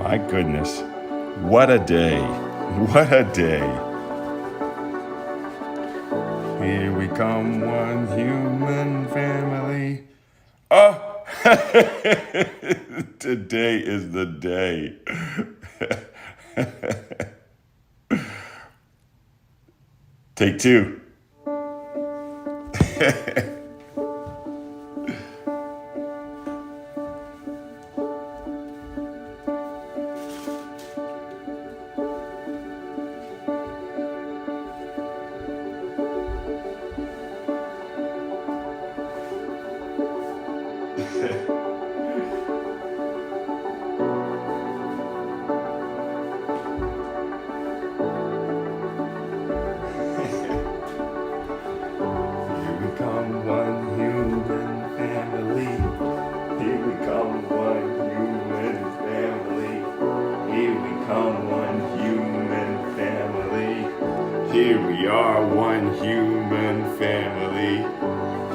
My goodness. What a day. What a day. Here we come, one human family. Oh, today is the day. Take two. Here we come, one human family. Here we come, one human family. Here we come, one human family. Here we are, one human family.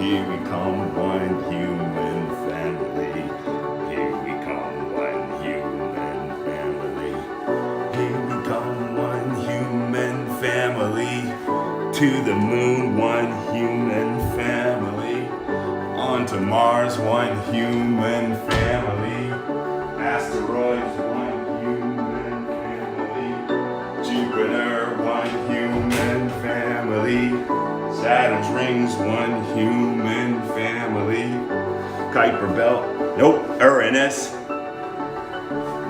Here we come, one human family. Here we come, one human family. Here we come, one human family. To the moon, one human family. On to Mars, one human family. Asteroids, one human family. Jupiter, one human family. Saturn's rings, one human family. Kuiper Belt, nope, Uranus.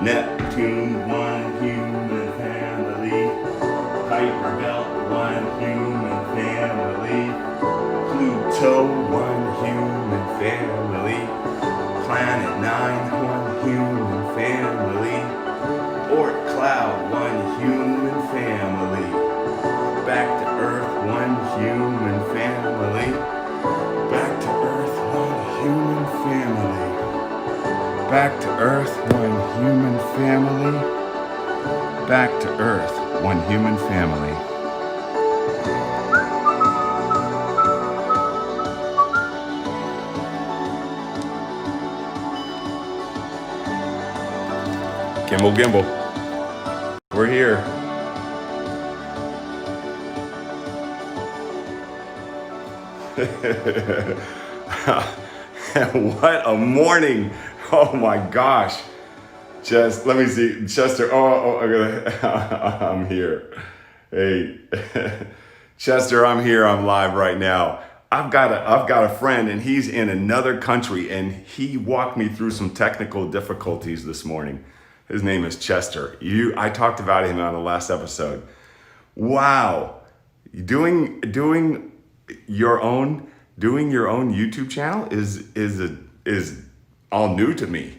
Neptune, one human family. Kuiper Belt, one human family. Pluto, one human family. Planet 9, one human family. Oort cloud, one human family. Back to Earth, one human family. Back to Earth, one human family. Back to Earth, one human family. Back to Earth, one human family. Gimbal, gimbal. We're here. What a morning. Oh my gosh. Just, let me see. Chester, I'm here. Hey, Chester, I'm here. I'm live right now. I've got a friend and he's in another country and he walked me through some technical difficulties this morning. His name is Chester. I talked about him on the last episode. Wow. Doing your own YouTube channel is all new to me.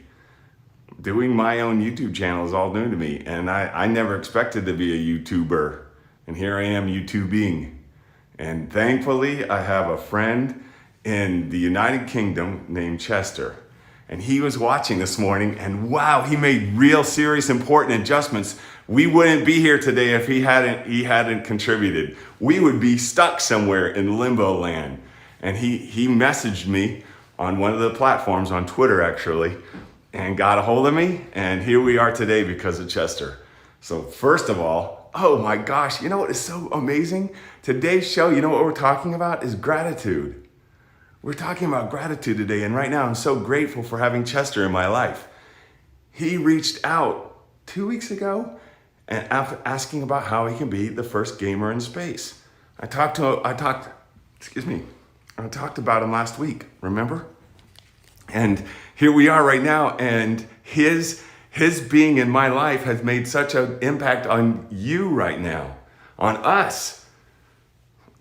Doing my own YouTube channel is all new to me. And I never expected to be a YouTuber. And here I am YouTubing. And thankfully, I have a friend in the United Kingdom named Chester. And he was watching this morning and wow, he made real serious important adjustments. We wouldn't be here today if he hadn't contributed. We would be stuck somewhere in limbo land. And he messaged me on one of the platforms, on Twitter actually, and got a hold of me. And here we are today because of Chester. So first of all, oh my gosh, you know what is so amazing? Today's show, you know what we're talking about is gratitude. We're talking about gratitude today, and right now I'm so grateful for having Chester in my life. He reached out 2 weeks ago and asking about how he can be the first gamer in space. I talked about him last week, remember? And here we are right now, and his being in my life has made such an impact on you right now, on us.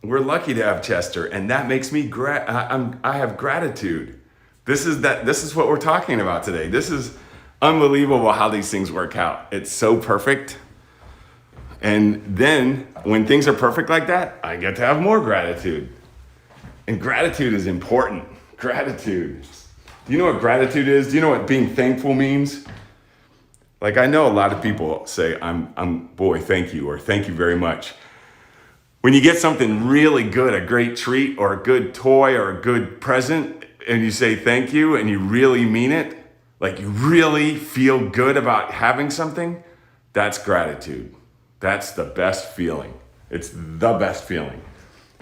We're lucky to have Chester, and that makes me I have gratitude. This is what we're talking about today. This is unbelievable how these things work out. It's so perfect. And then when things are perfect like that, I get to have more gratitude. And gratitude is important. Gratitude. Do you know what gratitude is? Do you know what being thankful means? Like, I know a lot of people say, boy, thank you, or thank you very much. When you get something really good, a great treat or a good toy or a good present, and you say thank you and you really mean it, like you really feel good about having something, that's gratitude. That's the best feeling. It's the best feeling.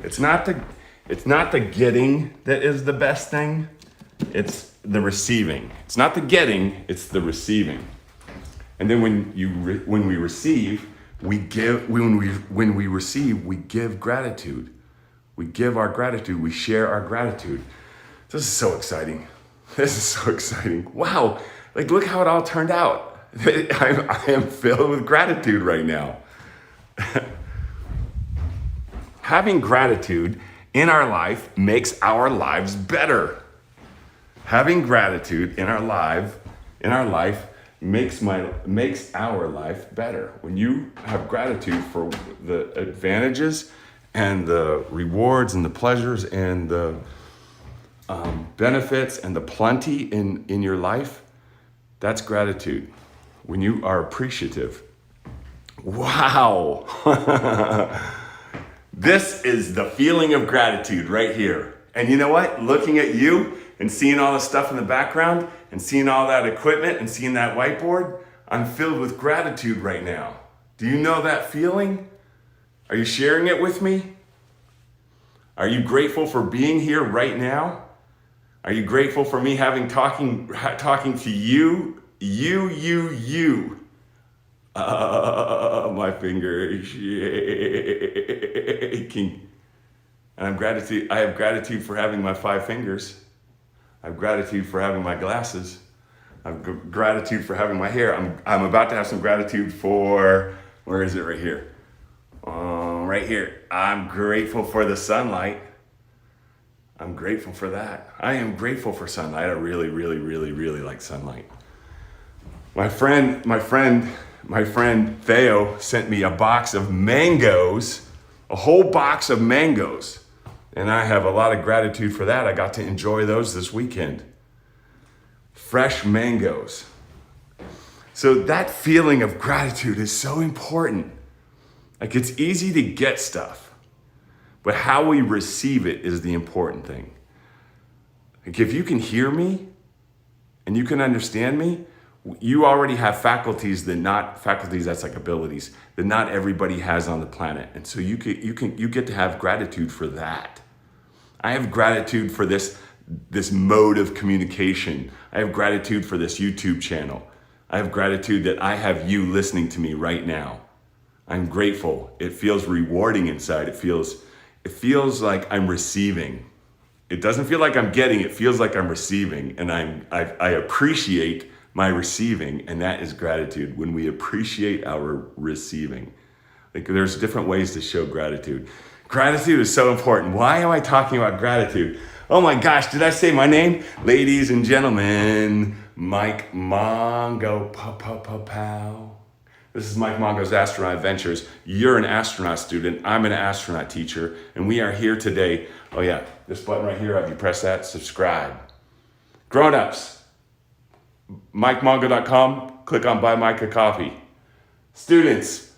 It's not the getting that is the best thing. It's the receiving. It's not the getting, it's the receiving. And then when we receive, we give. When we receive, we give gratitude. We give our gratitude. We share our gratitude. This is so exciting. This is so exciting. Wow! Like, look how it all turned out. I am filled with gratitude right now. Having gratitude in our life makes our lives better. Having gratitude in our life makes our life better. When you have gratitude for the advantages and the rewards and the pleasures and the benefits and the plenty in your life, that's gratitude. When you are appreciative. Wow. This is the feeling of gratitude right here. And you know what? Looking at you and seeing all the stuff in the background and seeing all that equipment and seeing that whiteboard, I'm filled with gratitude right now. Do you know that feeling? Are you sharing it with me? Are you grateful for being here right now? Are you grateful for me talking to you? My finger is shaking. And I have gratitude for having my 5 fingers. I have gratitude for having my glasses. I have gratitude for having my hair. I'm about to have some gratitude for, where is it? Right here. Right here. I'm grateful for the sunlight. I'm grateful for that. I am grateful for sunlight. I really, really, really, really like sunlight. My friend Theo sent me a box of mangoes, a whole box of mangoes. And I have a lot of gratitude for that. I got to enjoy those this weekend. Fresh mangoes. So that feeling of gratitude is so important. Like, it's easy to get stuff, but how we receive it is the important thing. Like, if you can hear me and you can understand me, you already have faculties, that's like abilities, that not everybody has on the planet. And so you get to have gratitude for that. I have gratitude for this mode of communication. I have gratitude for this YouTube channel. I have gratitude that I have you listening to me right now. I'm grateful. It feels rewarding inside. It feels like I'm receiving. It doesn't feel like I'm getting, it feels like I'm receiving. And I appreciate my receiving, and that is gratitude. When we appreciate our receiving. Like, there's different ways to show gratitude. Gratitude is so important. Why am I talking about gratitude? Oh my gosh, did I say my name? Ladies and gentlemen, Mike Mongo, pow. This is Mike Mongo's Astronaut Adventures. You're an astronaut student. I'm an astronaut teacher, and we are here today. Oh yeah, this button right here, have you pressed that? Subscribe. Grown-ups, MikeMongo.com, click on Buy Mike a Coffee. Students,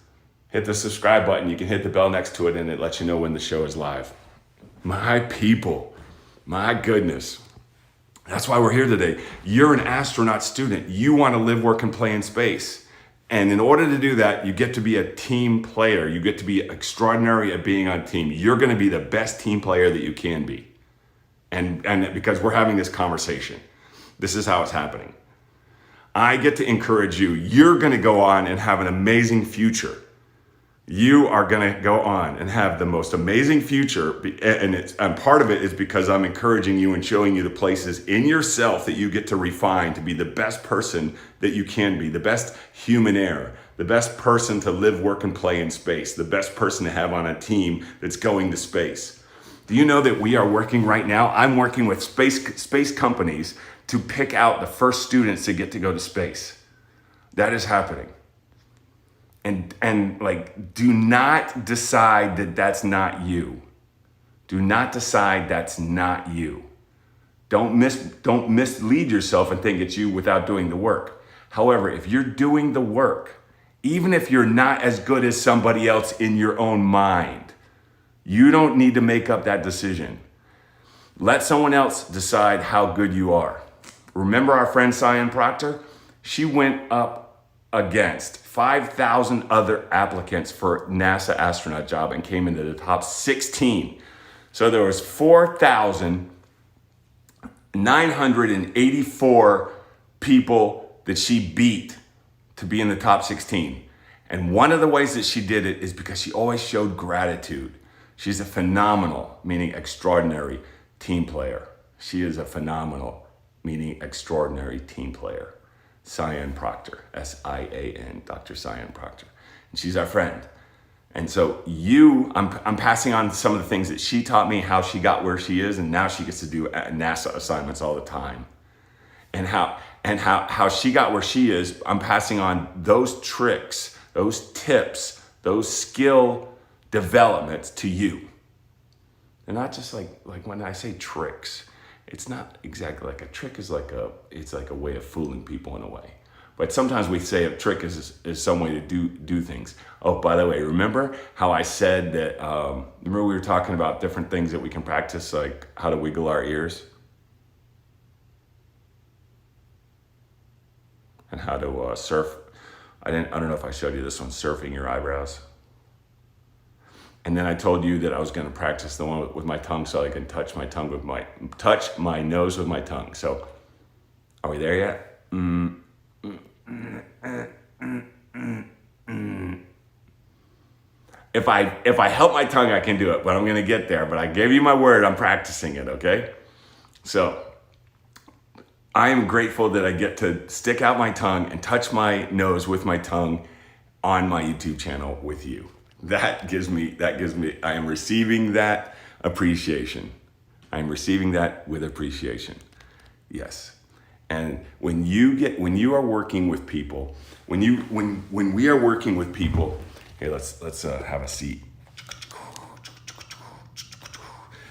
hit the subscribe button. You can hit the bell next to it and it lets you know when the show is live. My people, my goodness. That's why we're here today. You're an astronaut student. You want to live, work, and play in space. And in order to do that, you get to be a team player. You get to be extraordinary at being on team. You're going to be the best team player that you can be. And because we're having this conversation, this is how it's happening. I get to encourage you. You're going to go on and have an amazing future. You are going to go on and have the most amazing future. And part of it is because I'm encouraging you and showing you the places in yourself that you get to refine to be the best person that you can be, the best human heir, the best person to live, work, and play in space, the best person to have on a team that's going to space. Do you know that we are working right now? I'm working with space companies to pick out the first students to get to go to space. That is happening. And like, do not decide that that's not you. Do not decide that's not you. Don't mislead yourself and think it's you without doing the work. However, if you're doing the work, even if you're not as good as somebody else in your own mind, you don't need to make up that decision. Let someone else decide how good you are. remember our friend Cyan Proctor? She went up against 5,000 other applicants for NASA astronaut job and came into the top 16. So there was 4,984 people that she beat to be in the top 16. And one of the ways that she did it is because she always showed gratitude. She's a phenomenal, meaning extraordinary, team player. She is a phenomenal, meaning extraordinary team player. Cyan Proctor, S-I-A-N, Dr. Cyan Proctor. And she's our friend. And so I'm passing on some of the things that she taught me, how she got where she is, and now she gets to do NASA assignments all the time. And how she got where she is, I'm passing on those tricks, those tips, those skill developments to you. They're not just like when I say tricks, it's not exactly like a trick is it's like a way of fooling people in a way. But sometimes we say a trick is some way to do things. Oh, by the way, remember how I said that, remember we were talking about different things that we can practice, like how to wiggle our ears? And how to surf. I don't know if I showed you this one, surfing your eyebrows. And then I told you that I was going to practice the one with my tongue so I can touch my nose with my tongue. So, are we there yet? If I help my tongue, I can do it, but I'm going to get there. But I gave you my word, I'm practicing it, okay? So, I am grateful that I get to stick out my tongue and touch my nose with my tongue on my YouTube channel with you. That gives me, I am receiving that appreciation. I am receiving that with appreciation. Yes. And when you are working with people, when we are working with people, here, let's have a seat.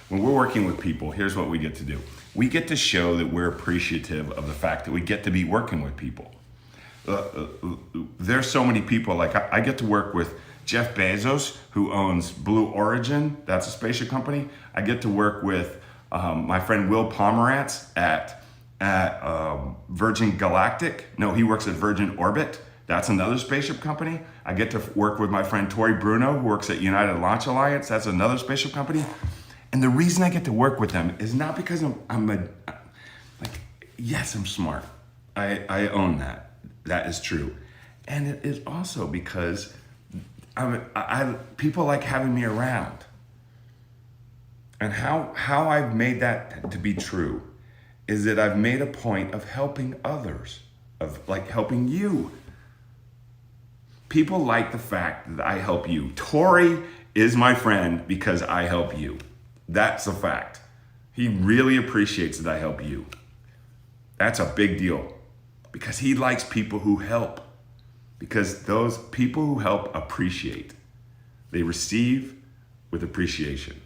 When we're working with people, here's what we get to do. We get to show that we're appreciative of the fact that we get to be working with people. There's so many people, like I get to work with Jeff Bezos, who owns Blue Origin, that's a spaceship company. I get to work with my friend Will Pomerantz at Virgin Galactic. No, he works at Virgin Orbit. That's another spaceship company. I get to work with my friend Tori Bruno, who works at United Launch Alliance. That's another spaceship company. And the reason I get to work with them is not because yes, I'm smart. I own that. That is true. And it is also because people like having me around. And how I've made that to be true is that I've made a point of helping others, of like helping you. People like the fact that I help you. Tori is my friend because I help you. That's a fact. He really appreciates that I help you. That's a big deal because he likes people who help. Because those people who help appreciate. They receive with appreciation.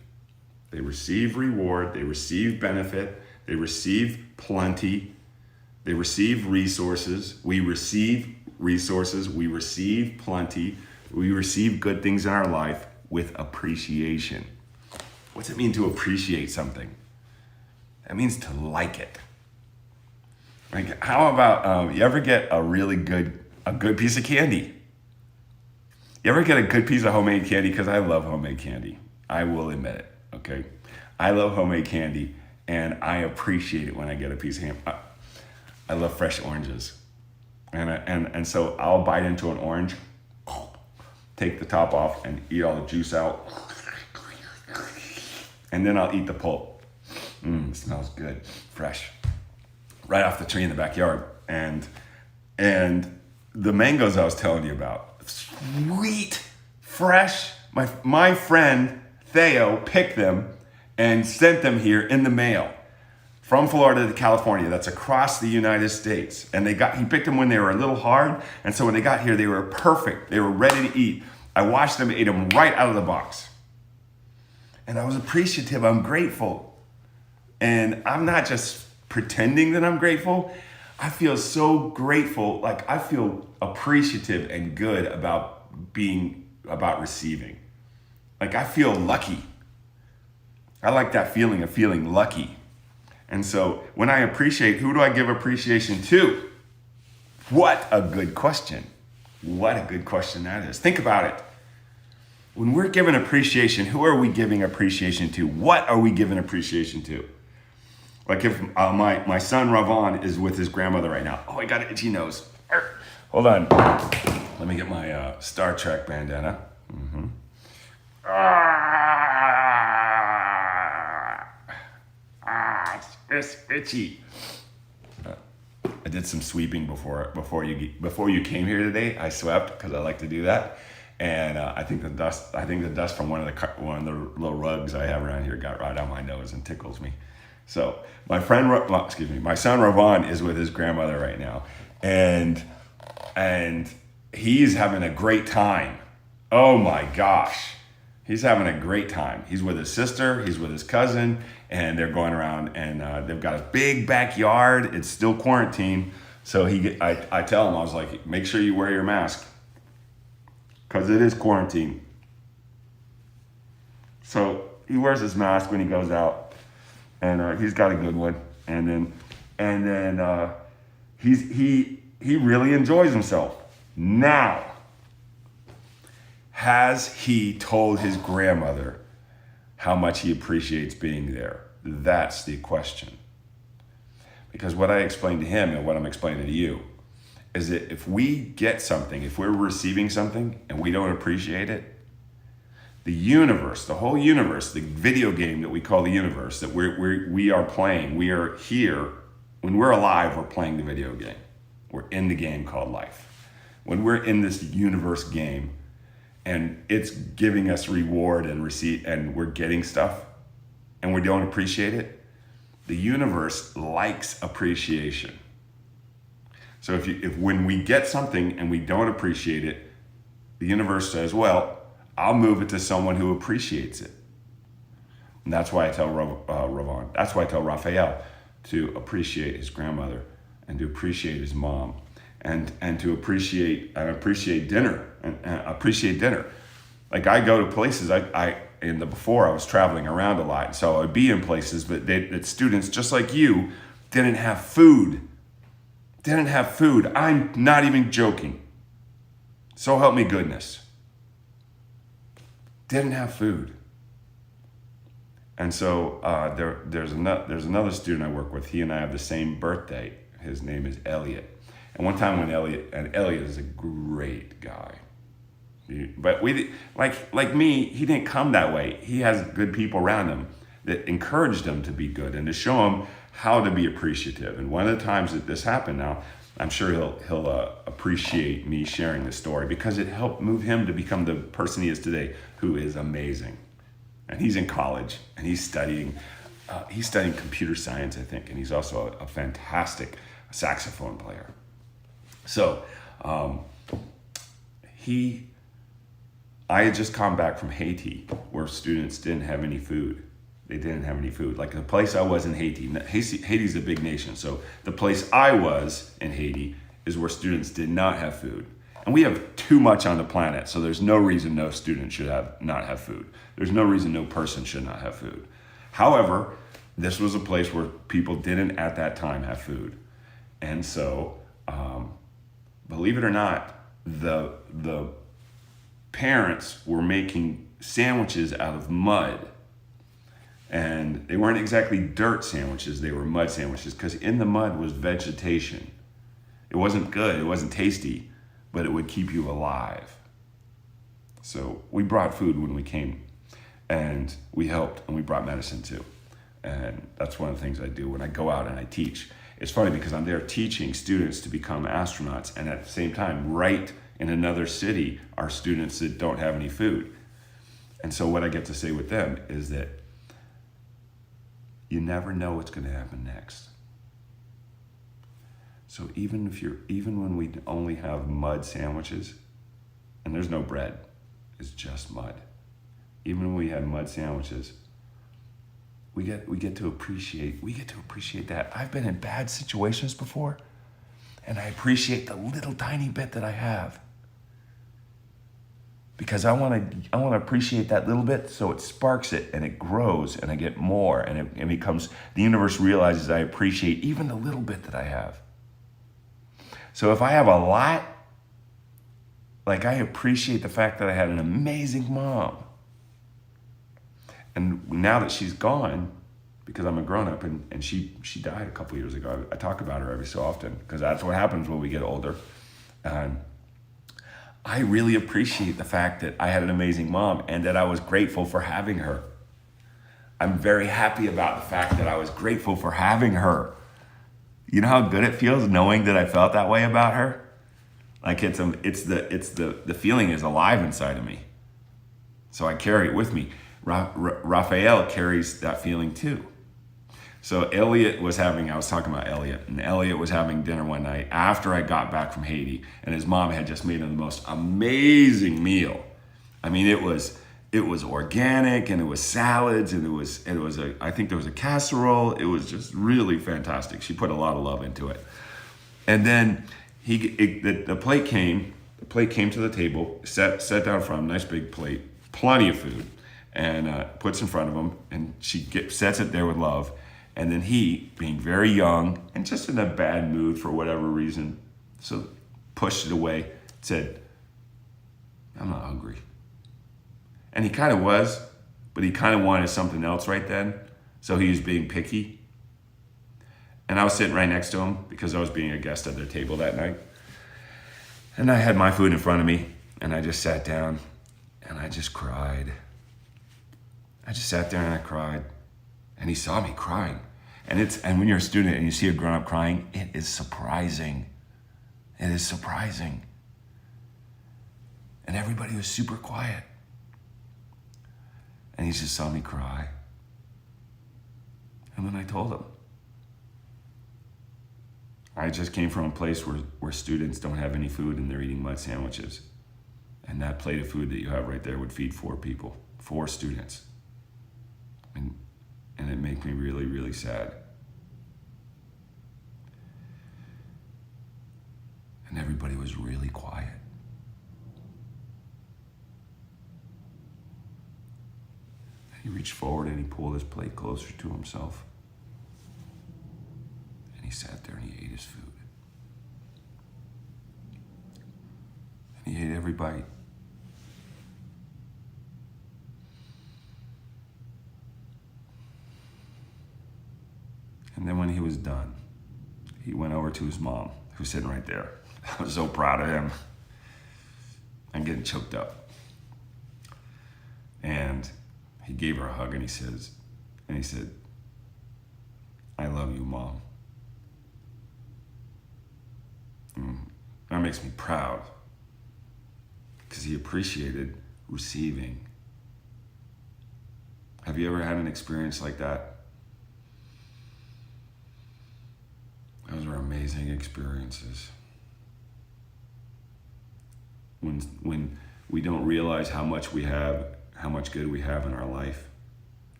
They receive reward, they receive benefit, they receive plenty, they receive resources. We receive resources, we receive plenty, we receive good things in our life with appreciation. What's it mean to appreciate something? That means to like it. Like, how about you ever get a good piece of candy? You ever get a good piece of homemade candy? Because I love homemade candy. I will admit it, okay? I love homemade candy, and I appreciate it when I get a piece of ham. I love fresh oranges. And so I'll bite into an orange, take the top off, and eat all the juice out. And then I'll eat the pulp. It smells good, fresh. Right off the tree in the backyard. And the mangoes I was telling you about, sweet, fresh. My friend Theo picked them and sent them here in the mail from Florida to California. That's across the United States. And he picked them when they were a little hard. And so when they got here, they were perfect. They were ready to eat. I washed them, ate them right out of the box. And I was appreciative, I'm grateful. And I'm not just pretending that I'm grateful. I feel so grateful, like I feel appreciative and good about receiving. Like I feel lucky. I like that feeling of feeling lucky. And so when I appreciate, who do I give appreciation to? What a good question. What a good question that is. Think about it. When we're giving appreciation, who are we giving appreciation to? What are we giving appreciation to? Like if my son Ravon is with his grandmother right now. Oh, I got an itchy nose. Hold on. Let me get my Star Trek bandana. It's itchy. I did some sweeping before you came here today. I swept because I like to do that, and I think the dust from one of the little rugs I have around here got right on my nose and tickles me. So my son Ravon is with his grandmother right now, and he's having a great time. Oh my gosh. He's having a great time. He's with his sister, he's with his cousin, and they're going around, and they've got a big backyard. It's still quarantine. So I tell him, I was like, make sure you wear your mask because it is quarantine. So he wears his mask when he goes out, and he's got a good one. And then he really enjoys himself. Now, has he told his grandmother how much he appreciates being there? That's the question. Because what I explained to him and what I'm explaining to you is that if we get something, if we're receiving something and we don't appreciate it, the universe, the whole universe, the video game that we call the universe, that we are playing, we are here, when we're alive, we're playing the video game. We're in the game called life. When we're in this universe game, and it's giving us reward and receipt, and we're getting stuff, and we don't appreciate it, the universe likes appreciation. So if when we get something and we don't appreciate it, the universe says, well, I'll move it to someone who appreciates it. And that's why I tell Ravon, that's why I tell Raphael to appreciate his grandmother and to appreciate his mom. And to appreciate dinner and appreciate dinner. Like I go to places, before I was traveling around a lot, so I'd be in places, but that students just like you didn't have food. I'm not even joking. So help me goodness. Didn't have food. And so there's another student I work with. He and I have the same birthday. His name is Elliot. And one time when Elliot is a great guy. But like me, he didn't come that way. He has good people around him that encouraged him to be good and to show him how to be appreciative. And one of the times that this happened now, I'm sure he'll appreciate me sharing this story because it helped move him to become the person he is today, who is amazing. And he's in college and he's studying computer science, I think. And he's also a fantastic saxophone player. So I had just come back from Haiti where students didn't have any food. They didn't have any food. Like the place I was in Haiti's a big nation. So the place I was in Haiti is where students did not have food. And we have too much on the planet. So there's no reason no student should not have food. There's no reason no person should not have food. However, this was a place where people didn't at that time have food. And so, believe it or not, the parents were making sandwiches out of mud. And they weren't exactly dirt sandwiches, they were mud sandwiches, because in the mud was vegetation. It wasn't good, it wasn't tasty, but it would keep you alive. So we brought food when we came, and we helped, and we brought medicine too. And that's one of the things I do when I go out and I teach. It's funny because I'm there teaching students to become astronauts, and at the same time, right in another city are students that don't have any food. And so what I get to say with them is that you never know what's going to happen next. So even when we only have mud sandwiches, and there's no bread, it's just mud. Even when we have mud sandwiches, we get to appreciate that. I've been in bad situations before, and I appreciate the little tiny bit that I have. because I want to appreciate that little bit, so it sparks it and it grows and I get more, and it becomes, the universe realizes I appreciate even the little bit that I have. So if I have a lot, like, I appreciate the fact that I had an amazing mom. And now that she's gone, because I'm a grown-up, and she died a couple years ago, I talk about her every so often, because that's what happens when we get older. I really appreciate the fact that I had an amazing mom and that I was grateful for having her. I'm very happy about the fact that I was grateful for having her. You know how good it feels knowing that I felt that way about her? Like, the feeling is alive inside of me. So I carry it with me. Raphael carries that feeling too. So I was talking about Elliot, and Elliot was having dinner one night after I got back from Haiti, and his mom had just made him the most amazing meal. I mean, it was organic, and it was salads, and I think there was a casserole. It was just really fantastic. She put a lot of love into it. And then the plate came to the table, sat down in front of him, nice big plate, plenty of food, and puts in front of him, and she sets it there with love. And then he, being very young and just in a bad mood for whatever reason, so pushed it away, said, "I'm not hungry." And he kind of was, but he kind of wanted something else right then, so he was being picky. And I was sitting right next to him because I was being a guest at their table that night. And I had my food in front of me, and I just sat down, and I just cried. I just sat there and I cried. And he saw me crying. And when you're a student and you see a grown-up crying, it is surprising. It is surprising. And everybody was super quiet. And he just saw me cry. And then I told him, I just came from a place where students don't have any food and they're eating mud sandwiches. And that plate of food that you have right there would feed 4 people, 4 students. And it made me really, really sad. And everybody was really quiet. And he reached forward and he pulled his plate closer to himself. And he sat there and he ate his food. And he ate every bite. And then when he was done, he went over to his mom, who was sitting right there. I was so proud of him. I'm getting choked up. And he gave her a hug and he said, "I love you, Mom." That makes me proud because he appreciated receiving. Have you ever had an experience like that? Those are amazing experiences. When we don't realize how much we have, how much good we have in our life,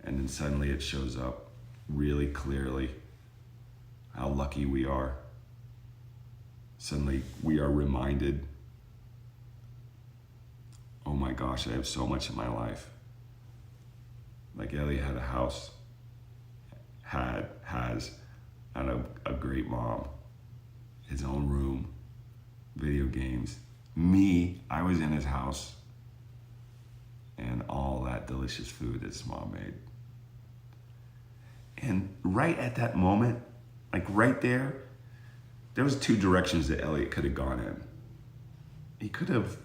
and then suddenly it shows up really clearly how lucky we are. Suddenly we are reminded, oh my gosh, I have so much in my life. Like Ellie had a house, has, and a great mom, his own room, video games. Me, I was in his house, and all that delicious food that his mom made. And right at that moment, like right there was 2 directions that Elliot could have gone in. He could have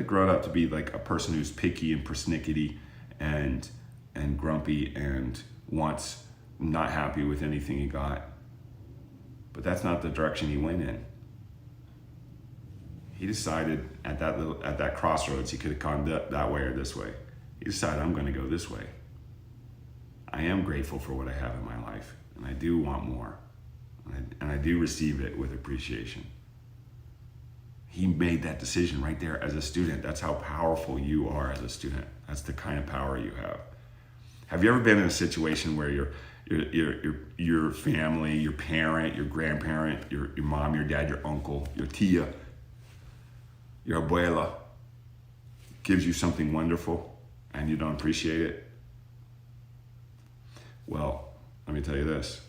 grown up to be like a person who's picky and persnickety and grumpy and wants, not happy with anything he got. But that's not the direction he went in. He decided at that crossroads, he could have gone that way or this way. He decided, I'm going to go this way. I am grateful for what I have in my life, and I do want more. And I do receive it with appreciation. He made that decision right there as a student. That's how powerful you are as a student. That's the kind of power you have. Have you ever been in a situation where your family, your parent, your grandparent, your mom, your dad, your uncle, your tia, your abuela, gives you something wonderful and you don't appreciate it? Well, let me tell you this.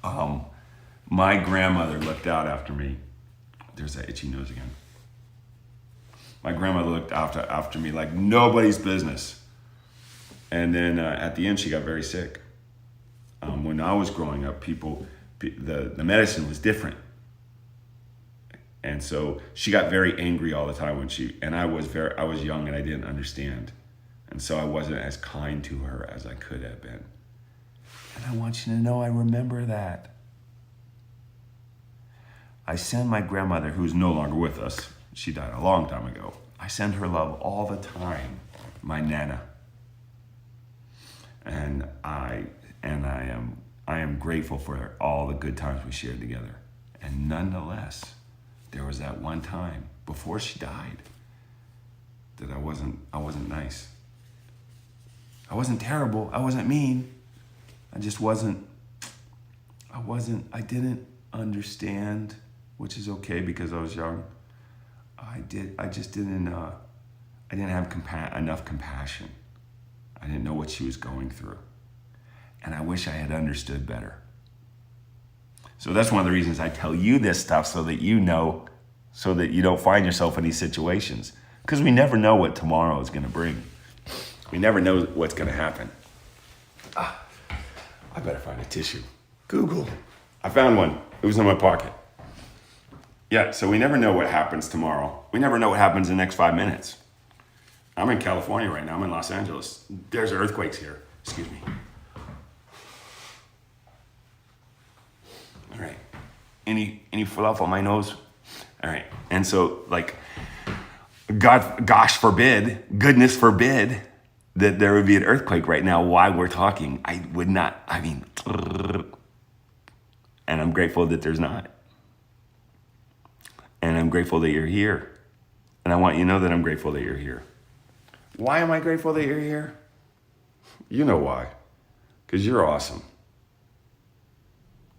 My grandmother looked out after me. There's that itchy nose again. My grandmother looked after me like nobody's business. And then at the end, she got very sick. When I was growing up, the medicine was different. And so she got very angry all the time and I was young and I didn't understand. And so I wasn't as kind to her as I could have been. And I want you to know I remember that. I send my grandmother, who's no longer with us, she died a long time ago. I send her love all the time, my Nana. And I am grateful for all the good times we shared together. And nonetheless, there was that one time before she died that I wasn't nice. I wasn't terrible. I wasn't mean. I didn't understand, which is okay because I was young. I didn't have enough compassion. I didn't know what she was going through. And I wish I had understood better. So that's one of the reasons I tell you this stuff, so that you know, so that you don't find yourself in these situations. Because we never know what tomorrow is going to bring. We never know what's going to happen. I better find a tissue. Google. I found one. It was in my pocket. Yeah, so we never know what happens tomorrow. We never know what happens in the next 5 minutes. I'm in California right now. I'm in Los Angeles. There's earthquakes here. Excuse me. All right. Any fluff on my nose? All right. And so, like, gosh forbid, goodness forbid, that there would be an earthquake right now while we're talking. I would not, and I'm grateful that there's not. And I'm grateful that you're here. And I want you to know that I'm grateful that you're here. Why am I grateful that you're here? You know why. Because you're awesome.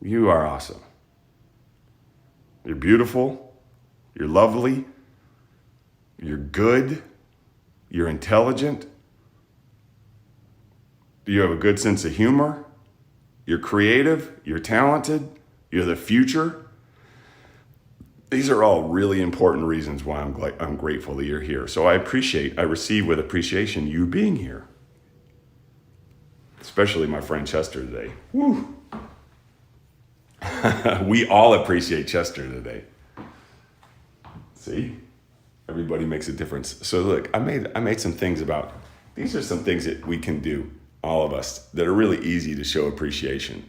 You are awesome. You're beautiful. You're lovely. You're good. You're intelligent. You have a good sense of humor. You're creative. You're talented. You're the future. These are all really important reasons why I'm grateful that you're here. So I receive with appreciation you being here. Especially my friend Chester today. Woo! We all appreciate Chester today. See? Everybody makes a difference. So look, I made some things about, these are some things that we can do, all of us, that are really easy to show appreciation.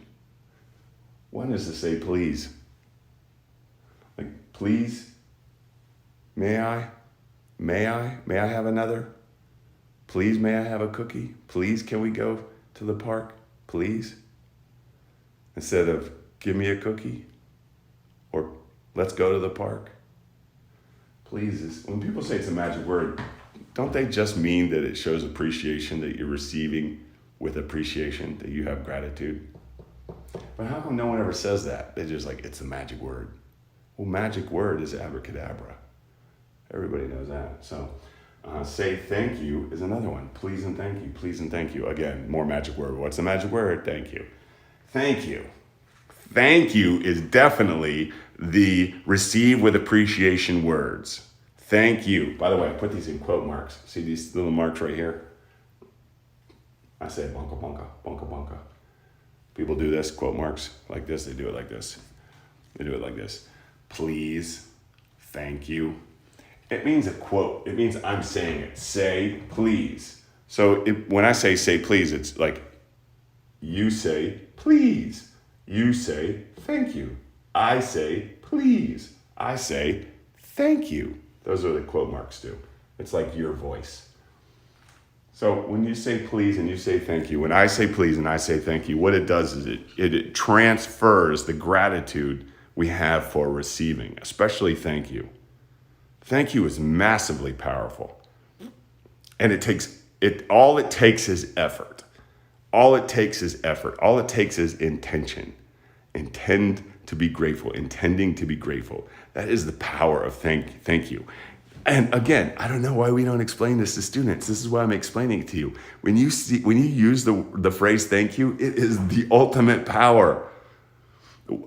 One is to say please. Like, please, may I have another? Please, may I have a cookie? Please, can we go to the park? Please? Instead of, give me a cookie, or let's go to the park. Please, when people say it's a magic word, don't they just mean that it shows appreciation, that you're receiving with appreciation, that you have gratitude? But how come no one ever says that? They're just like, it's the magic word. Well, magic word is abracadabra. Everybody knows that. So say thank you is another one. Please and thank you. Please and thank you. Again, more magic word. What's the magic word? Thank you. Thank you. Thank you is definitely the receive with appreciation words. Thank you. By the way, I put these in quote marks. See these little marks right here? I say bonka bonka, bonka bonka. People do this, quote marks, like this. They do it like this. They do it like this. Please, thank you. It means a quote. It means I'm saying it. Say please. So when I say please, it's like you say please. You say thank you. I say please. I say thank you. Those are the quote marks do. It's like your voice. So when you say please and you say thank you, when I say please and I say thank you, what it does is it transfers the gratitude we have for receiving, especially thank you. Thank you is massively powerful. And all it takes is effort. All it takes is effort. All it takes is intention. Intend to be grateful. Intending to be grateful. That is the power of thank you. And again, I don't know why we don't explain this to students. This is why I'm explaining it to you. When you use the phrase thank you, it is the ultimate power.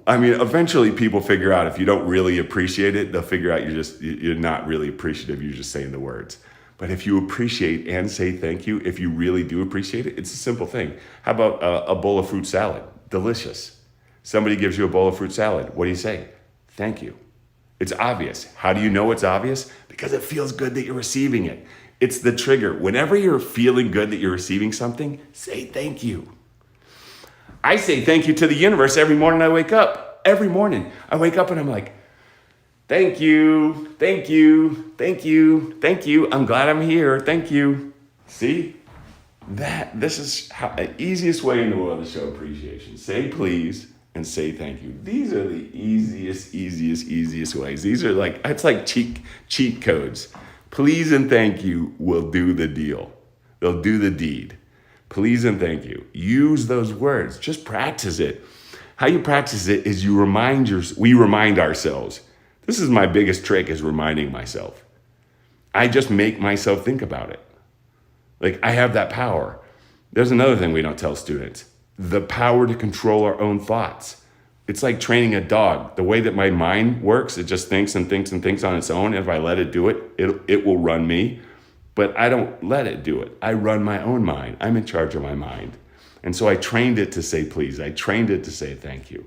I mean, eventually people figure out if you don't really appreciate it, they'll figure out you're not really appreciative. You're just saying the words. But if you appreciate and say thank you, if you really do appreciate it, it's a simple thing. How about a bowl of fruit salad? Delicious. Somebody gives you a bowl of fruit salad. What do you say? Thank you. It's obvious. How do you know it's obvious? Because it feels good that you're receiving it. It's the trigger. Whenever you're feeling good that you're receiving something, say thank you. I say thank you to the universe every morning I wake up. Every morning I wake up and I'm like, thank you, thank you, thank you, thank you. I'm glad I'm here. Thank you. See? This is the easiest way in the world to show appreciation. Say please and say thank you. These are the easiest ways. These are it's like cheat codes. Please and thank you will do the deal. They'll do the deed. Please and thank you. Use those words. Just practice it. How you practice it is we remind ourselves. This is my biggest trick, is reminding myself. I just make myself think about it. Like, I have that power. There's another thing we don't tell students. The power to control our own thoughts. It's like training a dog. The way that my mind works, it just thinks and thinks and thinks on its own. If I let it do it, it will run me. But I don't let it do it. I run my own mind. I'm in charge of my mind. And so I trained it to say please. I trained it to say thank you.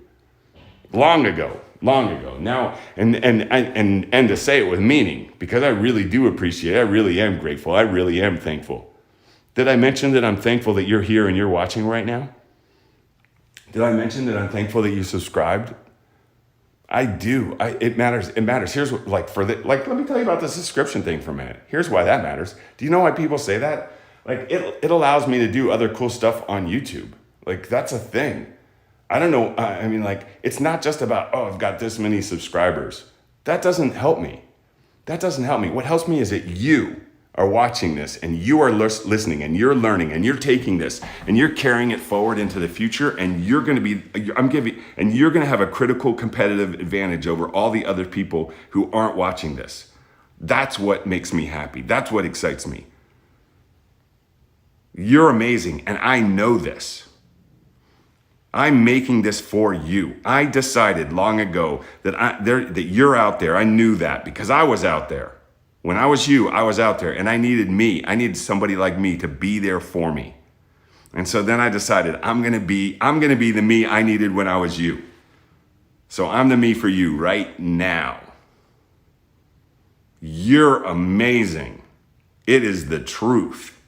Long ago. Now, and to say it with meaning, because I really do appreciate it. I really am grateful. I really am thankful. Did I mention that I'm thankful that you're here and you're watching right now? Did I mention that I'm thankful that you subscribed? I do. It matters. It matters. Here's what, let me tell you about the subscription thing for a minute. Here's why that matters. Do you know why people say that? It allows me to do other cool stuff on YouTube. That's a thing. I don't know. It's not just about, I've got this many subscribers. That doesn't help me. What helps me is that you are watching this and you are listening and you're learning and you're taking this and you're carrying it forward into the future, and you're going to have a critical competitive advantage over all the other people who aren't watching this. That's what makes me happy. That's what excites me. You're amazing, and I know this. I'm making this for you. I decided long ago that you're out there. I knew that because I was out there. When I was you, I was out there, and I needed somebody like me to be there for me. And so then I decided I'm going to be the me I needed when I was you. So I'm the me for you right now. You're amazing. It is the truth.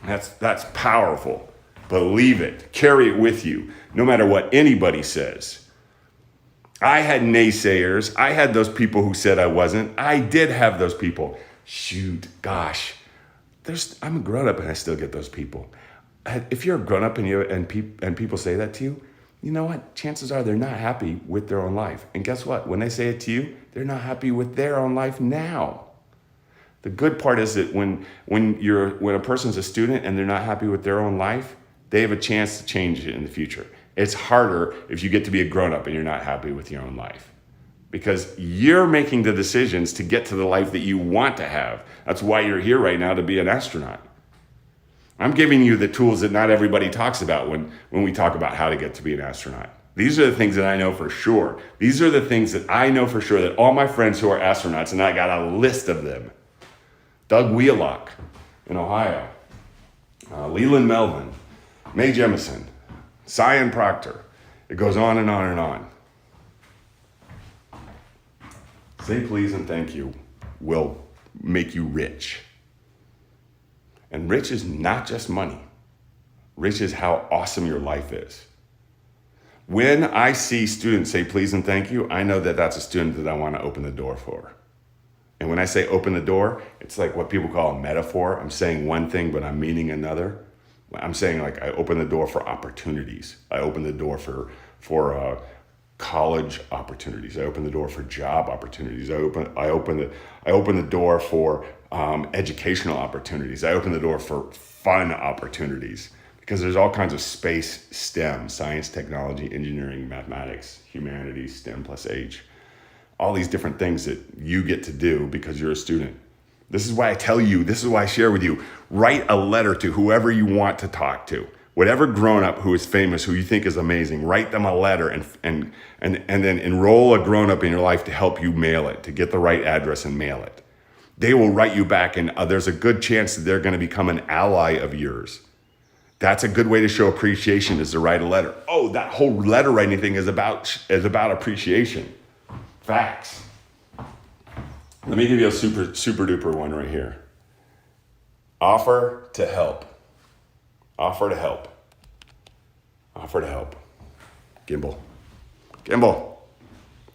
That's powerful. Believe it. Carry it with you, no matter what anybody says. I had naysayers. I had those people who said I wasn't. I did have those people. Shoot, gosh. I'm a grown-up and I still get those people. If you're a grown-up and people say that to you, you know what? Chances are they're not happy with their own life. And guess what? When they say it to you, they're not happy with their own life now. The good part is that when a person's a student and they're not happy with their own life, they have a chance to change it in the future. It's harder if you get to be a grown-up and you're not happy with your own life, because you're making the decisions to get to the life that you want to have. That's why you're here right now, to be an astronaut. I'm giving you the tools that not everybody talks about when we talk about how to get to be an astronaut. These are the things that I know for sure. These are the things that I know for sure that all my friends who are astronauts, and I got a list of them. Doug Wheelock in Ohio, Leland Melvin, Mae Jemison, Cyan Proctor. It goes on and on and on. Say please and thank you will make you rich. And rich is not just money. Rich is how awesome your life is. When I see students say please and thank you, I know that that's a student that I want to open the door for. And when I say open the door, it's like what people call a metaphor. I'm saying one thing, but I'm meaning another. I'm saying, I open the door for opportunities. I open the door for college opportunities. I open the door for job opportunities. I open the door for educational opportunities. I open the door for fun opportunities, because there's all kinds of space STEM: science, technology, engineering, mathematics, humanities, STEM plus H. all these different things that you get to do because you're a student. This is why I tell you, this is why I share with you, write a letter to whoever you want to talk to. Whatever grown-up who is famous, who you think is amazing, write them a letter and then enroll a grown-up in your life to help you mail it, to get the right address and mail it. They will write you back, and there's a good chance that they're going to become an ally of yours. That's a good way to show appreciation, is to write a letter. Oh, that whole letter writing thing is about appreciation. Facts. Let me give you a super duper one right here. Offer to help. Offer to help. Offer to help. Gimbal.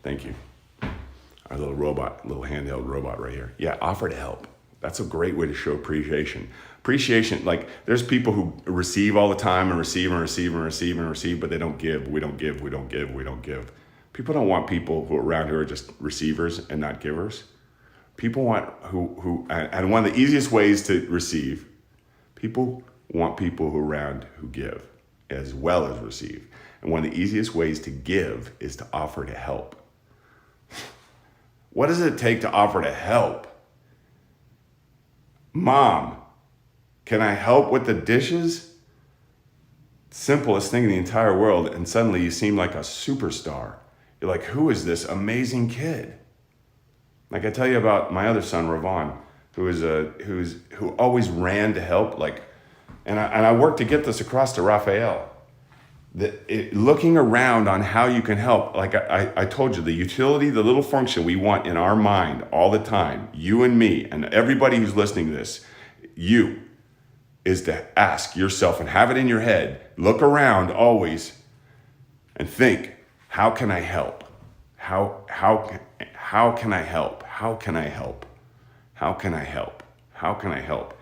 Thank you. Our little robot, little handheld robot right here. Yeah, offer to help. That's a great way to show appreciation. Appreciation, like there's people who receive all the time and receive, but they don't give. We don't give. People don't want people who are around who are just receivers and not givers. People want and one of the easiest ways to receive, people want people who are around who give as well as receive. And one of the easiest ways to give is to offer to help. What does it take to offer to help? Mom, can I help with the dishes? Simplest thing in the entire world, and suddenly you seem like a superstar. You're like, who is this amazing kid? Like I tell you about my other son, Ravon, who always ran to help. And I worked to get this across to Raphael. Looking around on how you can help, like I told you, the utility, the little function we want in our mind all the time, you and me, and everybody who's listening to this, you, is to ask yourself and have it in your head, look around always, and think, how can I help? How can I help? How can I help? How can I help? How can I help?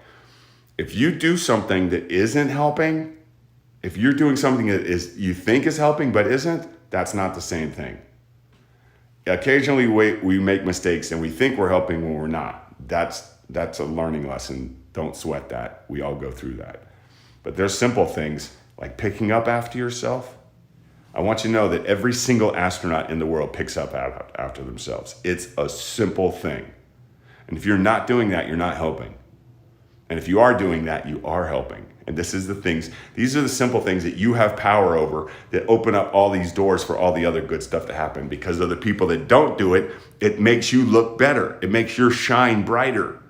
If you do something that isn't helping, if you're doing something that you think is helping but isn't, that's not the same thing. Occasionally we make mistakes and we think we're helping when we're not. That's a learning lesson. Don't sweat that. We all go through that. But there's simple things like picking up after yourself. I want you to know that every single astronaut in the world picks up after themselves. It's a simple thing. And if you're not doing that, you're not helping. And if you are doing that, you are helping. And these are the simple things that you have power over that open up all these doors for all the other good stuff to happen. Because of the people that don't do it, it makes you look better. It makes your shine brighter.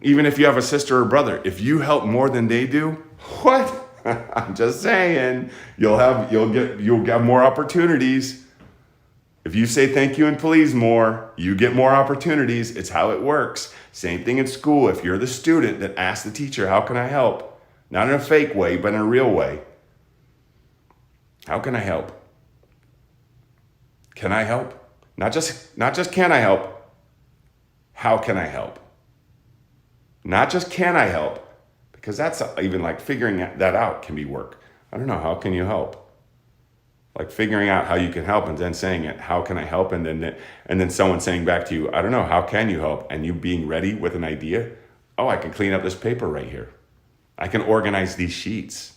Even if you have a sister or brother, if you help more than they do, what? I'm just saying, you'll get more opportunities. If you say thank you and please more, you get more opportunities. It's how it works. Same thing in school. If you're the student that asks the teacher, how can I help? Not in a fake way, but in a real way. How can I help? Can I help? Not just can I help? How can I help? Not just can I help? Because that's even like figuring that out can be work. I don't know, how can you help? Like figuring out how you can help and then saying it, how can I help? And then someone saying back to you, I don't know, how can you help? And you being ready with an idea. Oh, I can clean up this paper right here. I can organize these sheets.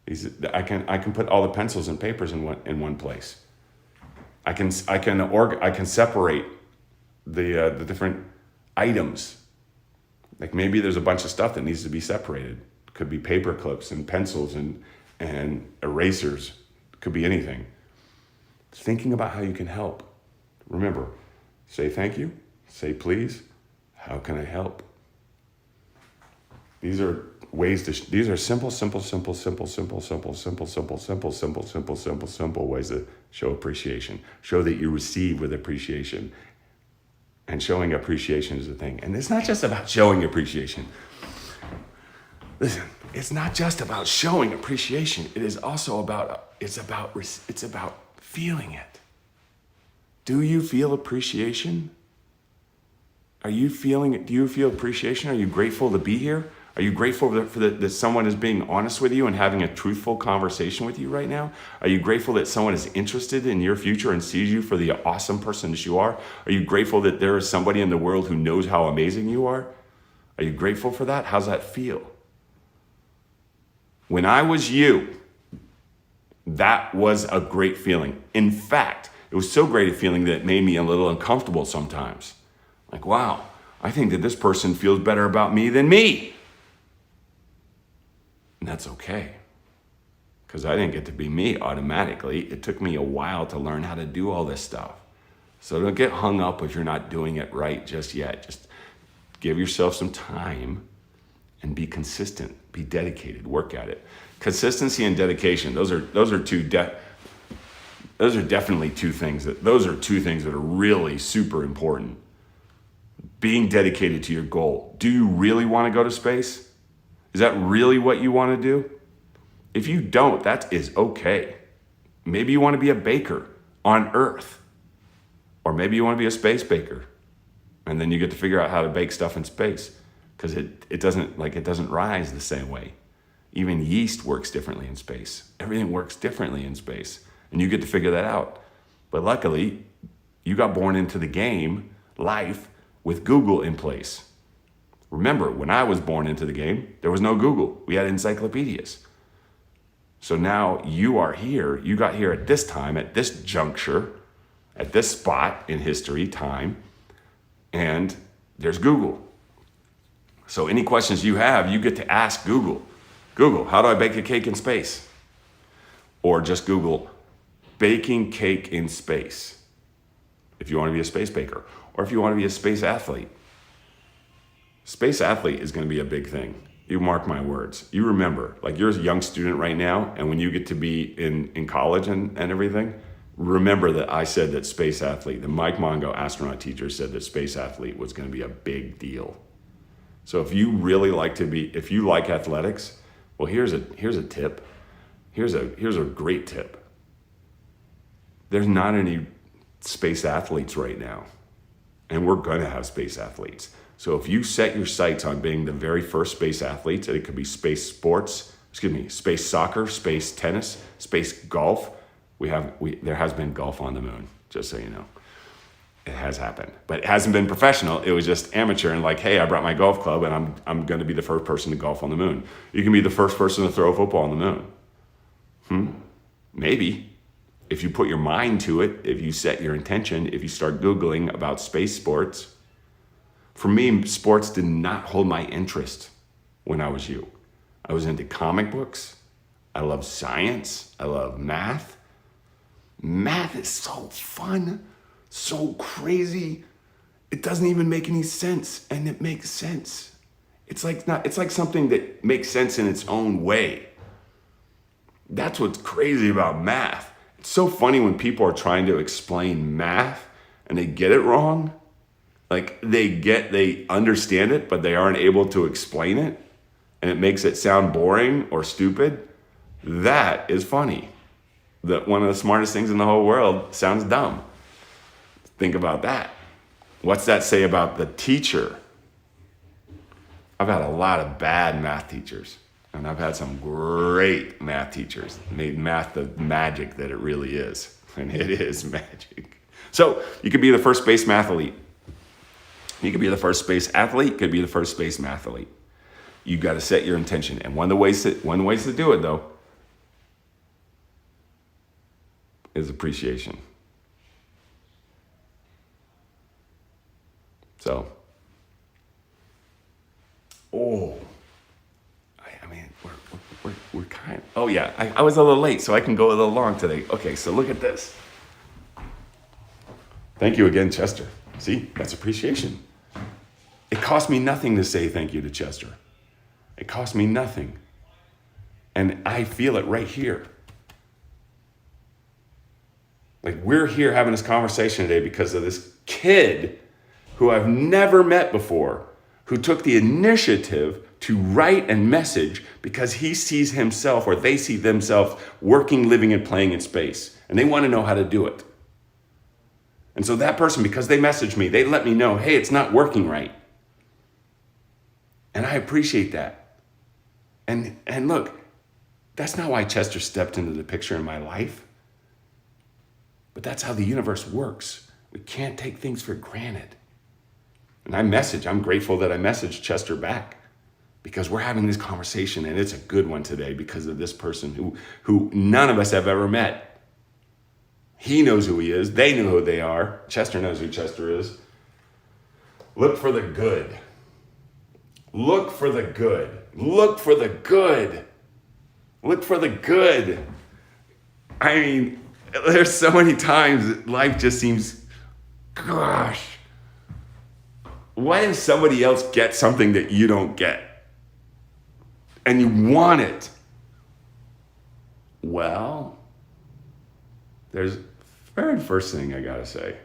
I can put all the pencils and papers in one place. I can separate the different items. Like maybe there's a bunch of stuff that needs to be separated. Could be paper clips and pencils and erasers. Could be anything. Thinking about how you can help. Remember, say thank you, say please, how can I help? These are simple ways to show appreciation. Show that you receive with appreciation. And showing appreciation is a thing. And it's not just about showing appreciation. Listen, it's not just about showing appreciation. It is also about feeling it. Do you feel appreciation? Are you feeling it? Do you feel appreciation? Are you grateful to be here? Are you grateful that someone is being honest with you and having a truthful conversation with you right now? Are you grateful that someone is interested in your future and sees you for the awesome person that you are? Are you grateful that there is somebody in the world who knows how amazing you are? Are you grateful for that? How's that feel? When I was you, that was a great feeling. In fact, It was so great a feeling that it made me a little uncomfortable sometimes. Like, wow, I think that this person feels better about me than me. And that's okay, because I didn't get to be me automatically. It took me a while to learn how to do all this stuff. So don't get hung up if you're not doing it right just yet. Just give yourself some time and be consistent, be dedicated, work at it. Consistency and dedication, those are definitely two things that are really super important. Being dedicated to your goal. Do you really want to go to space? Is that really what you want to do? If you don't, that is okay. Maybe you want to be a baker on Earth, or maybe you want to be a space baker, and then you get to figure out how to bake stuff in space, because it doesn't rise the same way. Even yeast works differently in space. Everything works differently in space, and you get to figure that out. But luckily, you got born into the game, life, with Google in place. Remember, when I was born into the game, there was no Google. We had encyclopedias. So now you are here. You got here at this time, at this juncture, at this spot in history, time, and there's Google. So any questions you have, you get to ask Google. Google, how do I bake a cake in space? Or just Google, baking cake in space, if you want to be a space baker, or if you want to be a space athlete. Space athlete is going to be a big thing. You mark my words. You remember, like you're a young student right now, and when you get to be in college and everything, remember that I said that space athlete, the Mike Mongo astronaut teacher said that space athlete was going to be a big deal. So if you really if you like athletics, well, here's a tip. Here's a great tip. There's not any space athletes right now, and we're going to have space athletes. So if you set your sights on being the very first space athletes, and it could be space soccer, space tennis, space golf. There has been golf on the moon, just so you know. It has happened, but it hasn't been professional. It was just amateur and like, hey, I brought my golf club and I'm going to be the first person to golf on the moon. You can be the first person to throw a football on the moon. Maybe. If you put your mind to it, if you set your intention, if you start Googling about space sports. For me, sports did not hold my interest when I was you. I was into comic books. I love science. I love math. Math is so fun, so crazy. It doesn't even make any sense, and it makes sense. It's like something that makes sense in its own way. That's what's crazy about math. It's so funny when people are trying to explain math and they get it wrong. Like they understand it, but they aren't able to explain it, and it makes it sound boring or stupid. That is funny. That one of the smartest things in the whole world sounds dumb. Think about that. What's that say about the teacher? I've had a lot of bad math teachers, and I've had some great math teachers. Made math the magic that it really is, and it is magic. So you could be the first space mathlete. You could be the first space athlete, could be the first space mathlete. You got to set your intention. And one of the ways to do it, though, is appreciation. So, we're kind. Oh yeah, I was a little late, so I can go a little long today. Okay, so look at this. Thank you again, Chester. See, that's appreciation. It cost me nothing to say thank you to Chester. It cost me nothing. And I feel it right here. Like we're here having this conversation today because of this kid who I've never met before, who took the initiative to write and message because he sees himself, or they see themselves working, living, and playing in space. And they want to know how to do it. And so that person, because they messaged me, they let me know, hey, it's not working right. And I appreciate that. And look, that's not why Chester stepped into the picture in my life. But that's how the universe works. We can't take things for granted. And I'm grateful that I messaged Chester back, because we're having this conversation, and it's a good one today because of this person who none of us have ever met. He knows who he is. They know who they are. Chester knows who Chester is. Look for the good. Look for the good. Look for the good. Look for the good. I mean, there's so many times that life just seems, gosh, why does somebody else get something that you don't get? And you want it. Well, there's very first thing I gotta say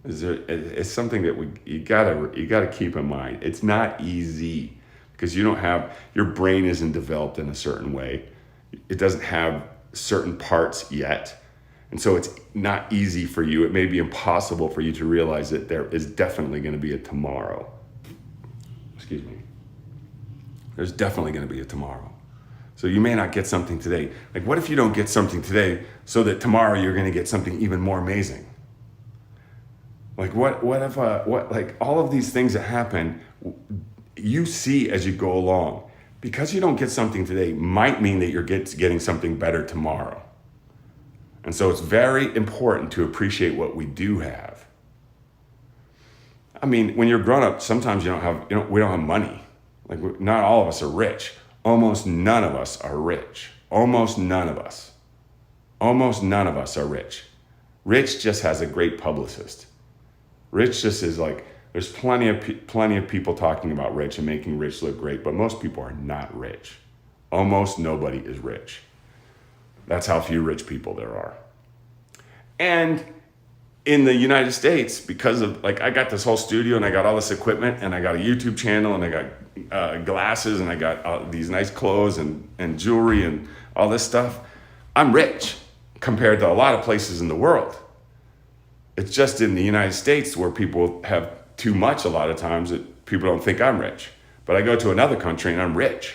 is it's something that you gotta keep in mind. It's not easy because your brain isn't developed in a certain way. It doesn't have certain parts yet. And so it's not easy for you. It may be impossible for you to realize that there is definitely going to be a tomorrow. Excuse me. There's definitely going to be a tomorrow. So you may not get something today. Like, what if you don't get something today so that tomorrow you're going to get something even more amazing? Like, what if like all of these things that happen, you see as you go along. Because you don't get something today might mean that you're getting something better tomorrow. And so it's very important to appreciate what we do have. I mean, when you're grown up, sometimes we don't have money. Like, not all of us are rich. Almost none of us are rich. Almost none of us. Almost none of us are rich. Rich just has a great publicist. Rich just is like, there's plenty of people talking about rich and making rich look great, but most people are not rich. Almost nobody is rich. That's how few rich people there are. And in the United States, because of, like, I got this whole studio and I got all this equipment and I got a YouTube channel and I got glasses and I got these nice clothes and jewelry and all this stuff, I'm rich compared to a lot of places in the world. It's just in the United States where people have too much a lot of times that people don't think I'm rich. But I go to another country and I'm rich.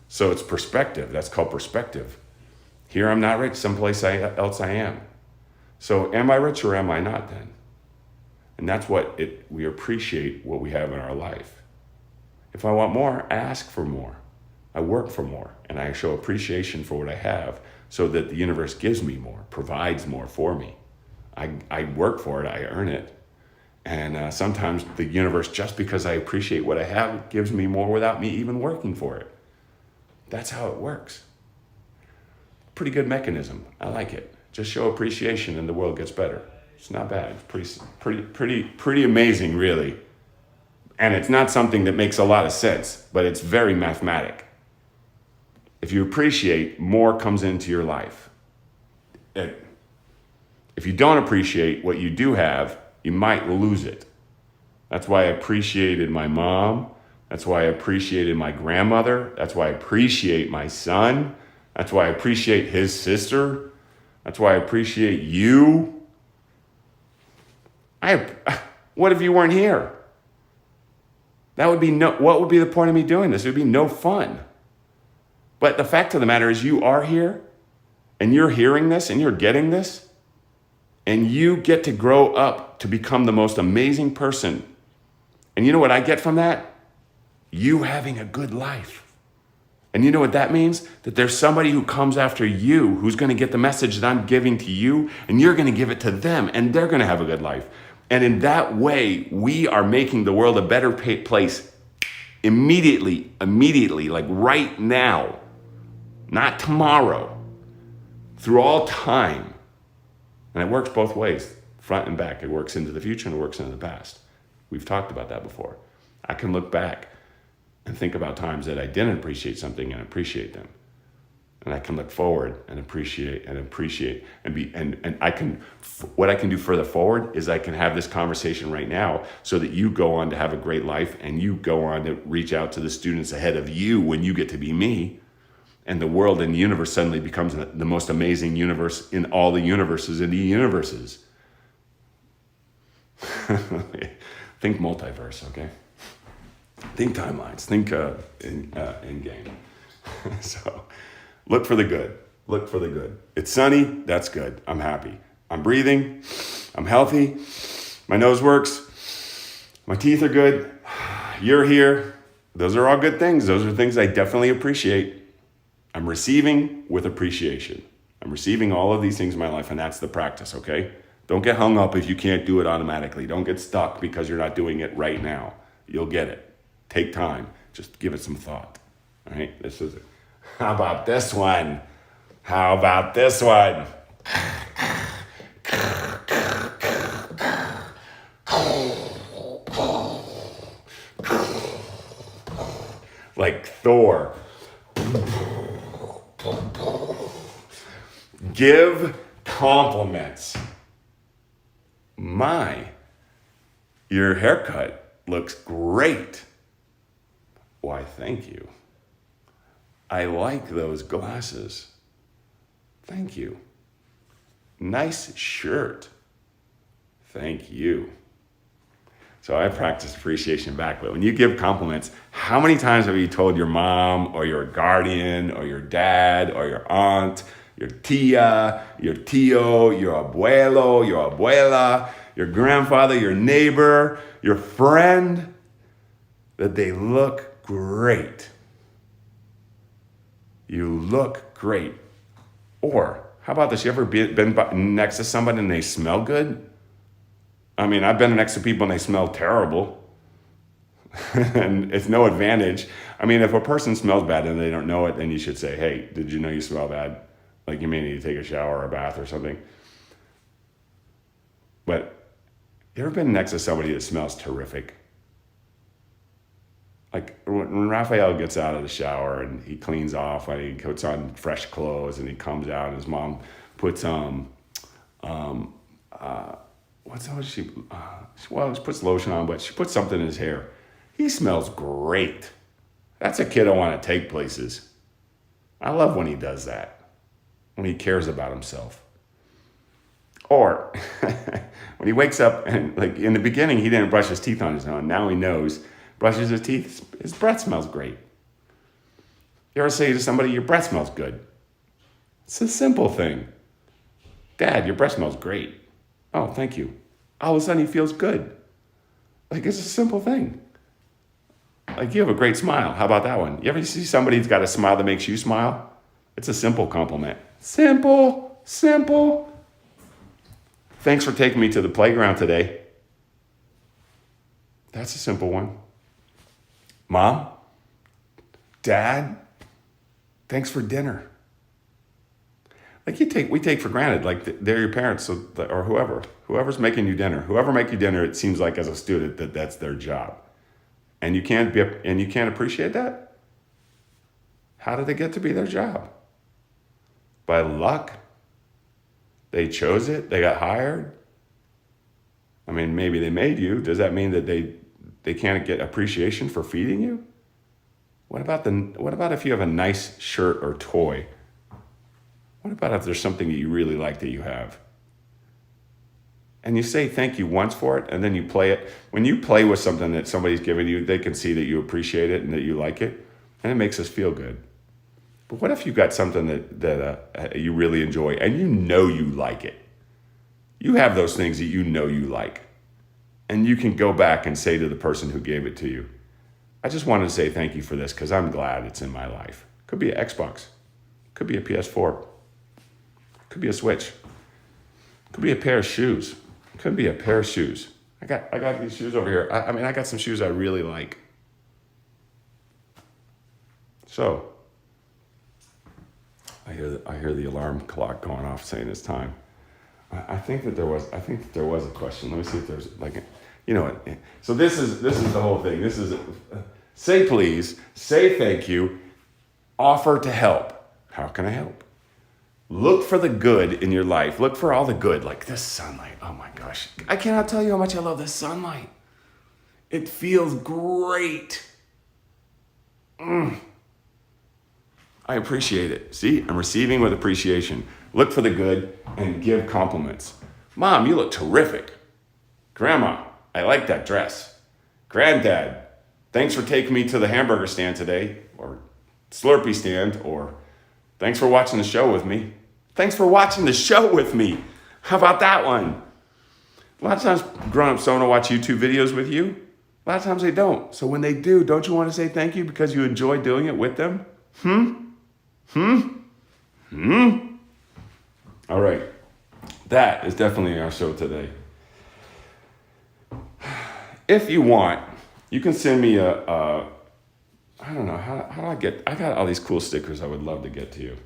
So it's perspective. That's called perspective. Here I'm not rich, someplace else I am. So am I rich or am I not then? And that's we appreciate what we have in our life. If I want more, I ask for more. I work for more and I show appreciation for what I have so that the universe gives me more, provides more for me. I work for it, I earn it. And sometimes the universe, just because I appreciate what I have, gives me more without me even working for it. That's how it works. Pretty good mechanism. I like it. Just show appreciation and the world gets better. It's not bad. It's pretty amazing, really. And it's not something that makes a lot of sense, but it's very mathematic. If you appreciate, more comes into your life. If you don't appreciate what you do have, you might lose it. That's why I appreciated my mom. That's why I appreciated my grandmother. That's why I appreciate my son. That's why I appreciate his sister. That's why I appreciate you. What if you weren't here? What would be the point of me doing this? It would be no fun. But the fact of the matter is you are here and you're hearing this and you're getting this and you get to grow up to become the most amazing person. And you know what I get from that? You having a good life. And you know what that means? That there's somebody who comes after you who's going to get the message that I'm giving to you and you're going to give it to them and they're going to have a good life. And in that way, we are making the world a better place immediately, like right now, not tomorrow, through all time. And it works both ways, front and back. It works into the future and it works into the past. We've talked about that before. I can look back and think about times that I didn't appreciate something and appreciate them. And I can look forward and appreciate and I can, what I can do further forward is I can have this conversation right now so that you go on to have a great life and you go on to reach out to the students ahead of you when you get to be me. And the world and the universe suddenly becomes the most amazing universe in all the universes in the universes. Think multiverse, okay? Think timelines. Think in game. So look for the good. Look for the good. It's sunny. That's good. I'm happy. I'm breathing. I'm healthy. My nose works. My teeth are good. You're here. Those are all good things. Those are things I definitely appreciate. I'm receiving with appreciation. I'm receiving all of these things in my life, and that's the practice, okay? Don't get hung up if you can't do it automatically. Don't get stuck because you're not doing it right now. You'll get it. Take time. Just give it some thought. All right? This is it. How about this one? How about this one? Like Thor. Give compliments. Your haircut looks great. Why, thank you. I like those glasses. Thank you. Nice shirt. Thank you. So I practice appreciation back. But when you give compliments, how many times have you told your mom or your guardian or your dad or your aunt, your tia, your tío, your abuelo, your abuela, your grandfather, your neighbor, your friend, that they look great? You look great. Or how about this? You ever been next to somebody and they smell good? I mean, I've been next to people and they smell terrible. And it's no advantage. I mean, if a person smells bad and they don't know it, then you should say, hey, did you know you smell bad? Like you may need to take a shower or a bath or something. But you ever been next to somebody that smells terrific? Like when Raphael gets out of the shower and he cleans off and he puts on fresh clothes and he comes out and his mom puts she puts lotion on, but she puts something in his hair. He smells great. That's a kid I want to take places. I love when he does that, when he cares about himself. Or when he wakes up and like in the beginning, he didn't brush his teeth on his own. Now he knows, brushes his teeth, his breath smells great. You ever say to somebody, your breath smells good? It's a simple thing. Dad, your breath smells great. Oh, thank you. All of a sudden he feels good. Like it's a simple thing. Like you have a great smile. How about that one? You ever see somebody who's got a smile that makes you smile? It's a simple compliment. Simple, simple. Thanks for taking me to the playground today. That's a simple one. Mom, Dad, thanks for dinner. Like we take for granted, like they're your parents or whoever's making you dinner. Whoever make you dinner, it seems like as a student that's their job, and you can't appreciate that. How did they get to be their job? By luck. They chose it. They got hired. I mean, maybe they made you. Does that mean that they can't get appreciation for feeding you? What about if you have a nice shirt or toy? What about if there's something that you really like that you have? And you say thank you once for it, and then you play it. When you play with something that somebody's given you, they can see that you appreciate it and that you like it, and it makes us feel good. But what if you got something that you really enjoy, and you know you like it? You have those things that you know you like, and you can go back and say to the person who gave it to you, I just wanted to say thank you for this because I'm glad it's in my life. Could be an Xbox. Could be a PS4. Could be a Switch. Could be a pair of shoes. Could be a pair of shoes. I got these shoes over here. I got some shoes I really like. So I hear the alarm clock going off saying it's time. I think that there was a question. Let me see if there's what. So this is the whole thing. This is say please, say thank you, offer to help. How can I help? Look for the good in your life. Look for all the good, like this sunlight. Oh my gosh. I cannot tell you how much I love this sunlight. It feels great. I appreciate it. See, I'm receiving with appreciation. Look for the good and give compliments. Mom, you look terrific. Grandma, I like that dress. Granddad, thanks for taking me to the hamburger stand today, or Slurpee stand, or thanks for watching the show with me. Thanks for watching the show with me. How about that one? A lot of times grown-ups don't want to watch YouTube videos with you. A lot of times they don't. So when they do, don't you want to say thank you because you enjoy doing it with them? All right. That is definitely our show today. If you want, you can send me I don't know, how do I got all these cool stickers I would love to get to you.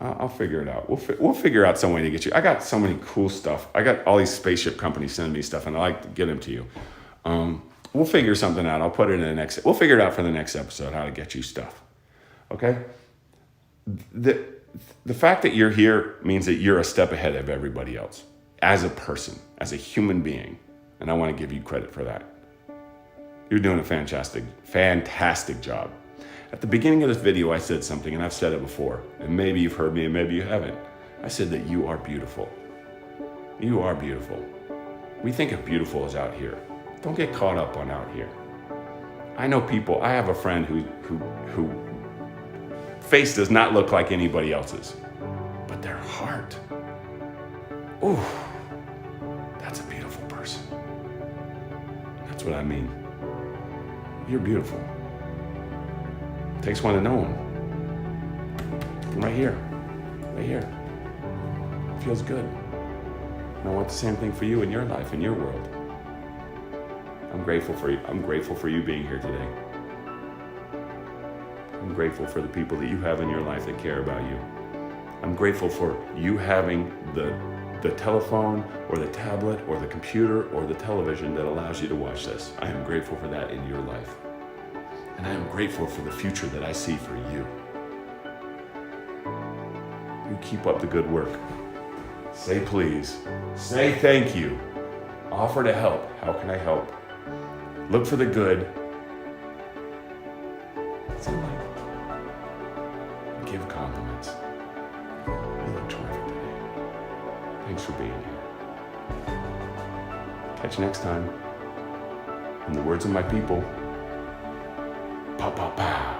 I'll figure it out. We'll figure out some way to get you. I got so many cool stuff. I got all these spaceship companies sending me stuff, and I like to get them to you. We'll figure something out. I'll put it in the next. We'll figure it out for the next episode how to get you stuff. Okay. The fact that you're here means that you're a step ahead of everybody else as a person, as a human being, and I want to give you credit for that. You're doing a fantastic job. At the beginning of this video, I said something, and I've said it before, and maybe you've heard me and maybe you haven't. I said that you are beautiful. You are beautiful. We think of beautiful as out here. Don't get caught up on out here. I know people, I have a friend who face does not look like anybody else's, but their heart, ooh, that's a beautiful person. That's what I mean. You're beautiful. Takes one to know him. Right here. Right here. Feels good. And I want the same thing for you in your life, in your world. I'm grateful for you. I'm grateful for you being here today. I'm grateful for the people that you have in your life that care about you. I'm grateful for you having the telephone or the tablet or the computer or the television that allows you to watch this. I am grateful for that in your life. And I am grateful for the future that I see for you. You keep up the good work. Say please. Say thank you. Offer to help. How can I help? Look for the good. It's in life. Give compliments. You look terrific today. Thanks for being here. Catch you next time. In the words of my people, pow, pow, pow.